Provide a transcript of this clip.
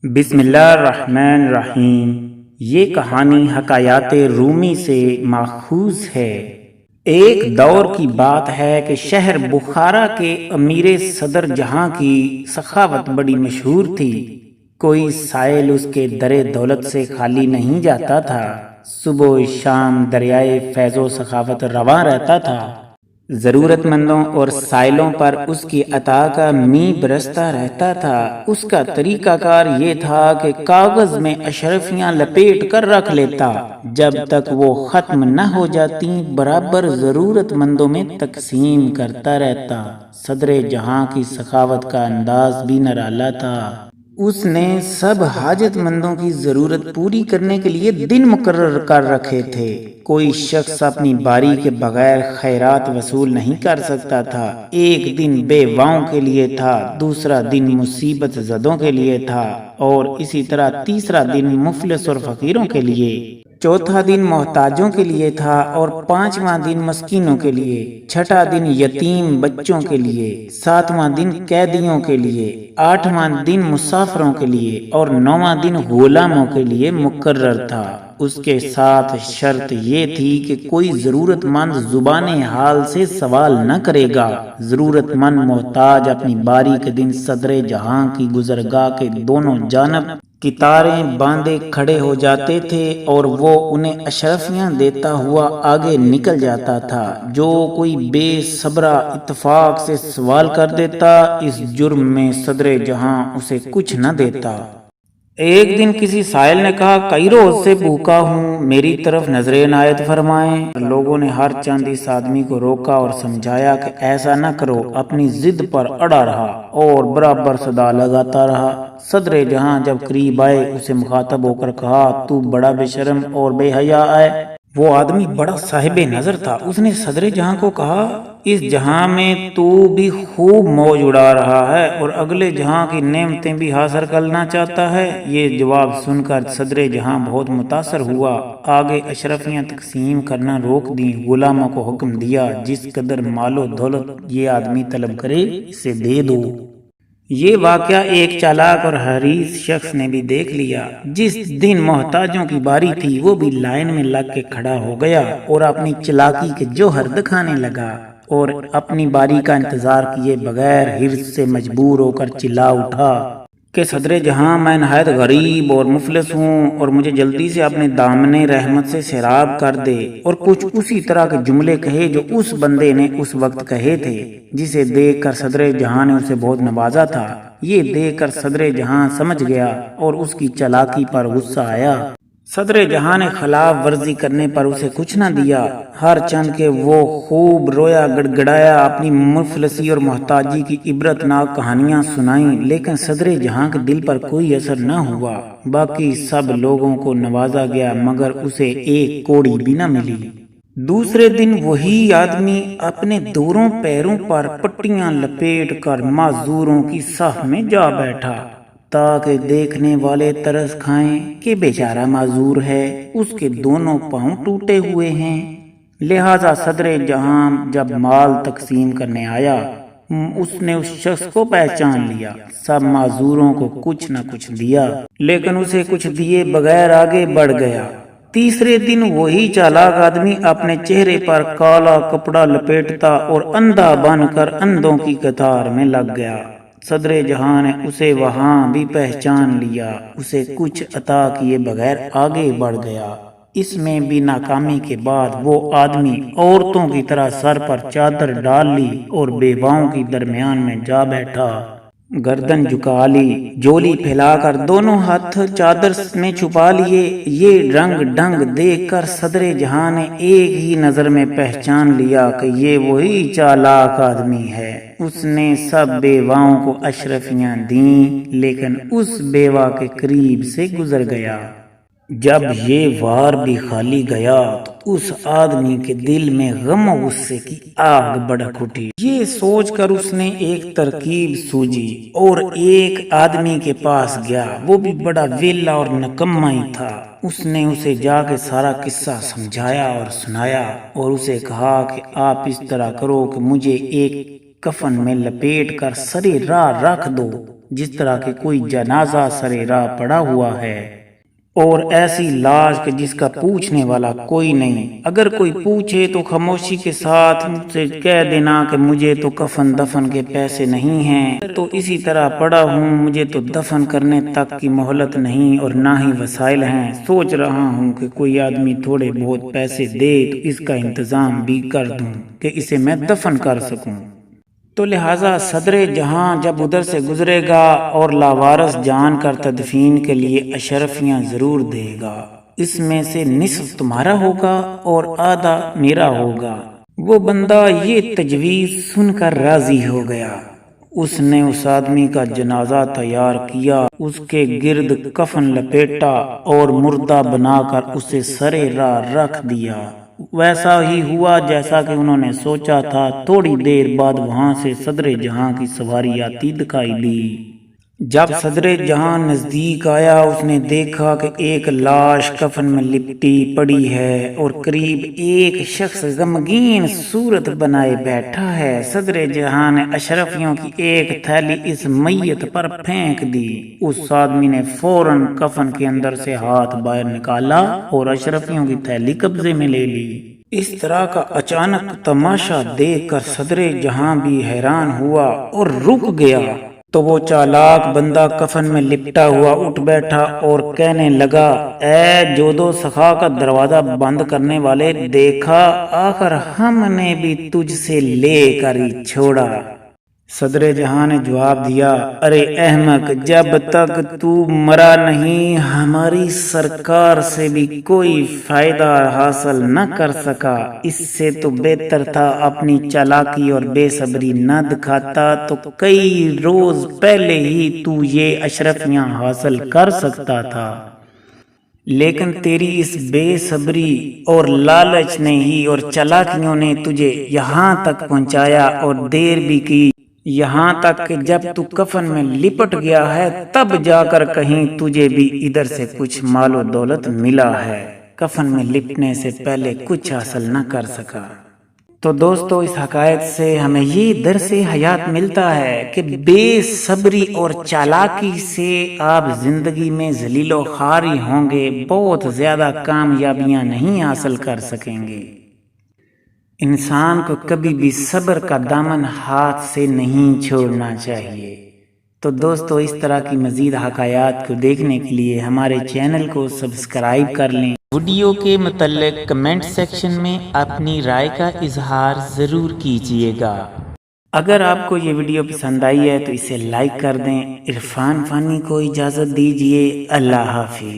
بسم اللہ الرحمن الرحیم۔ یہ کہانی حکایات رومی سے ماخوذ ہے۔ ایک دور کی بات ہے کہ شہر بخارا کے امیر صدر جہاں کی سخاوت بڑی مشہور تھی۔ کوئی سائل اس کے در دولت سے خالی نہیں جاتا تھا۔ صبح و شام دریائے فیض و سخاوت رواں رہتا تھا۔ ضرورت مندوں اور سائلوں پر اس کی عطا کا می برستا رہتا تھا۔ اس کا طریقہ کار یہ تھا کہ کاغذ میں اشرفیاں لپیٹ کر رکھ لیتا، جب تک وہ ختم نہ ہو جاتی برابر ضرورت مندوں میں تقسیم کرتا رہتا۔ صدر جہاں کی سخاوت کا انداز بھی نرالا تھا۔ اس نے سب حاجت مندوں کی ضرورت پوری کرنے کے لیے دن مقرر کر رکھے تھے۔ کوئی شخص اپنی باری کے بغیر خیرات وصول نہیں کر سکتا تھا۔ ایک دن بیواوں کے لیے تھا، دوسرا دن مصیبت زدوں کے لیے تھا، اور اسی طرح تیسرا دن مفلس اور فقیروں کے لیے، چوتھا دن محتاجوں کے لیے تھا، اور پانچواں دن مسکینوں کے لیے، چھٹا دن یتیم بچوں کے لیے، ساتواں دن قیدیوں کے لیے، آٹھواں دن مسافروں کے لیے، اور نواں دن غلاموں کے لیے مقرر تھا۔ اس کے ساتھ شرط یہ تھی کہ کوئی ضرورت مند زبان حال سے سوال نہ کرے گا۔ ضرورت مند محتاج اپنی باری کے دن صدر جہاں کی گزرگاہ کے دونوں جانب قطاریں باندھے کھڑے ہو جاتے تھے، اور وہ انہیں اشرفیاں دیتا ہوا آگے نکل جاتا تھا۔ جو کوئی بے صبرا اتفاق سے سوال کر دیتا، اس جرم میں صدر جہاں اسے کچھ نہ دیتا۔ ایک دن کسی سائل نے کہا، کئی روز سے بھوکا ہوں، میری طرف نظر عنایت فرمائیں۔ لوگوں نے ہر چند اس آدمی کو روکا اور سمجھایا کہ ایسا نہ کرو۔ اپنی ضد پر اڑا رہا اور برابر صدا لگاتا رہا۔ صدر جہاں جب قریب آئے، اسے مخاطب ہو کر کہا، تو بڑا بے شرم اور بے حیا ہے۔ وہ آدمی بڑا صاحب نظر تھا۔ اس نے صدر جہاں کو کہا، اس جہاں میں تو بھی خوب موج اڑا رہا ہے اور اگلے جہاں کی نعمتیں بھی حاصل کرنا چاہتا ہے۔ یہ جواب سن کر صدر جہاں بہت متاثر ہوا۔ آگے اشرفیاں تقسیم کرنا روک دیں، غلاموں کو حکم دیا، جس قدر مال و دولت یہ آدمی طلب کرے اسے دے دو۔ یہ واقعہ ایک چالاک اور حریص شخص نے بھی دیکھ لیا۔ جس دن محتاجوں کی باری تھی، وہ بھی لائن میں لگ کے کھڑا ہو گیا اور اپنی چلاکی کے جوہر دکھانے لگا، اور اپنی باری کا انتظار کیے بغیر حرص سے مجبور ہو کر چلا اٹھا کہ صدر جہاں، میں نہایت غریب اور مفلس ہوں، اور مجھے جلدی سے اپنے دامن رحمت سے سیراب کر دے۔ اور کچھ اسی طرح کے جملے کہے جو اس بندے نے اس وقت کہے تھے، جسے دیکھ کر صدر جہاں نے اسے بہت نوازا تھا۔ یہ دیکھ کر صدر جہاں سمجھ گیا اور اس کی چالاکی پر غصہ آیا۔ صدر جہاں نے خلاف ورزی کرنے پر اسے کچھ نہ دیا، ہر چند کہ وہ خوب رویا گڑگڑایا، اپنی مفلسی اور محتاجی کی عبرت ناک کہانیاں سنائیں، لیکن صدر جہاں کے دل پر کوئی اثر نہ ہوا۔ باقی سب لوگوں کو نوازا گیا، مگر اسے ایک کوڑی بھی نہ ملی۔ دوسرے دن وہی آدمی اپنے دونوں پیروں پر پٹیاں لپیٹ کر معذوروں کی صف میں جا بیٹھا، تاکہ دیکھنے والے ترس کھائیں کہ بیچارہ معذور ہے، اس کے دونوں پاؤں ٹوٹے ہوئے ہیں۔ لہذا صدر جہاں جب مال تقسیم کرنے آیا، اس نے اس شخص کو پہچان لیا۔ سب معذوروں کو کچھ نہ کچھ دیا، لیکن اسے کچھ دیے بغیر آگے بڑھ گیا۔ تیسرے دن وہی چالاک آدمی اپنے چہرے پر کالا کپڑا لپیٹتا اور اندھا بن کر اندھوں کی قطار میں لگ گیا۔ صدر جہاں نے اسے وہاں بھی پہچان لیا، اسے کچھ عطا کیے بغیر آگے بڑھ گیا۔ اس میں بھی ناکامی کے بعد وہ آدمی عورتوں کی طرح سر پر چادر ڈال لی اور بیواؤں کی درمیان میں جا بیٹھا، گردن جھکا لی، جولی پھیلا کر دونوں ہاتھ چادر میں چھپا لیے۔ یہ رنگ ڈھنگ دیکھ کر صدر جہاں نے ایک ہی نظر میں پہچان لیا کہ یہ وہی چالاک آدمی ہے۔ اس نے سب بیواؤں کو اشرفیاں دیں، لیکن اس بیوہ کے قریب سے گزر گیا۔ جب یہ وار بھی خالی گیا تو اس آدمی کے دل میں غم و غصے کی آگ بھڑک اٹھی۔ یہ سوچ کر اس نے ایک ترکیب سوجی اور ایک آدمی کے پاس گیا، وہ بھی بڑا ویلا اور نکما ہی تھا۔ اس نے اسے جا کے سارا قصہ سمجھایا اور سنایا، اور اسے کہا کہ آپ اس طرح کرو کہ مجھے ایک کفن میں لپیٹ کر سرے راہ رکھ دو، جس طرح کہ کوئی جنازہ سرے راہ پڑا ہوا ہے اور ایسی لاش کہ جس کا پوچھنے والا کوئی نہیں، اگر کوئی پوچھے تو خاموشی کے ساتھ مجھ سے کہہ دینا کہ مجھے تو کفن دفن کے پیسے نہیں ہیں، تو اسی طرح پڑا ہوں، مجھے تو دفن کرنے تک کی مہلت نہیں اور نہ ہی وسائل ہیں، سوچ رہا ہوں کہ کوئی آدمی تھوڑے بہت پیسے دے تو اس کا انتظام بھی کر دوں کہ اسے میں دفن کر سکوں۔ تو لہٰذا صدر جہاں جب ادھر سے گزرے گا اور لاوارث جان کر تدفین کے لیے اشرفیاں ضرور دے گا، اس میں سے نصف تمہارا ہوگا اور آدھا میرا ہوگا۔ وہ بندہ یہ تجویز سن کر راضی ہو گیا۔ اس نے اس آدمی کا جنازہ تیار کیا، اس کے گرد کفن لپیٹا اور مردہ بنا کر اسے سرے راہ رکھ دیا۔ ویسا ہی ہوا جیسا کہ انہوں نے سوچا تھا۔ تھوڑی دیر بعد وہاں سے صدر جہاں کی سواری آتی دکھائی دی۔ جب صدر جہاں نزدیک آیا، اس نے دیکھا کہ ایک لاش کفن میں لپٹی پڑی ہے اور قریب ایک شخص غمگین صورت بنائے بیٹھا ہے۔ صدر جہاں نے اشرفیوں کی ایک تھیلی اس میت پر پھینک دی۔ اس آدمی نے فوراً کفن کے اندر سے ہاتھ باہر نکالا اور اشرفیوں کی تھیلی قبضے میں لے لی۔ اس طرح کا اچانک تماشا دیکھ کر صدر جہاں بھی حیران ہوا اور رک گیا۔ تو وہ چالاک بندہ کفن میں لپٹا ہوا اٹھ بیٹھا اور کہنے لگا، اے جودو سخا کا دروازہ بند کرنے والے، دیکھا آخر ہم نے بھی تجھ سے لے کر ہی چھوڑا۔ صدر جہاں نے جواب دیا، ارے احمق، جب تک تو مرا نہیں ہماری سرکار سے بھی کوئی فائدہ حاصل نہ کر سکا۔ اس سے تو بہتر تھا اپنی چالاکی اور بے صبری نہ دکھاتا، تو کئی روز پہلے ہی تو یہ اشرفیاں حاصل کر سکتا تھا۔ لیکن تیری اس بے صبری اور لالچ نے ہی اور چالاکیوں نے تجھے یہاں تک پہنچایا اور دیر بھی کی، یہاں تک کہ جب تو کفن میں لپٹ گیا ہے تب جا کر کہیں تجھے بھی ادھر سے کچھ مال و دولت ملا ہے، کفن میں لپٹنے سے پہلے کچھ حاصل نہ کر سکا۔ تو دوستو، اس حکایت سے ہمیں یہ درس حیات ملتا ہے کہ بے صبری اور چالاکی سے آپ زندگی میں ذلیل و خوار ہی ہوں گے، بہت زیادہ کامیابیاں نہیں حاصل کر سکیں گے۔ انسان کو کبھی بھی صبر کا دامن ہاتھ سے نہیں چھوڑنا چاہیے۔ تو دوستو، اس طرح کی مزید حکایات کو دیکھنے کے لیے ہمارے چینل کو سبسکرائب کر لیں۔ ویڈیو کے متعلق کمنٹ سیکشن میں اپنی رائے کا اظہار ضرور کیجیے گا۔ اگر آپ کو یہ ویڈیو پسند آئی ہے تو اسے لائک کر دیں۔ عرفان فانی کو اجازت دیجیے۔ اللہ حافظ۔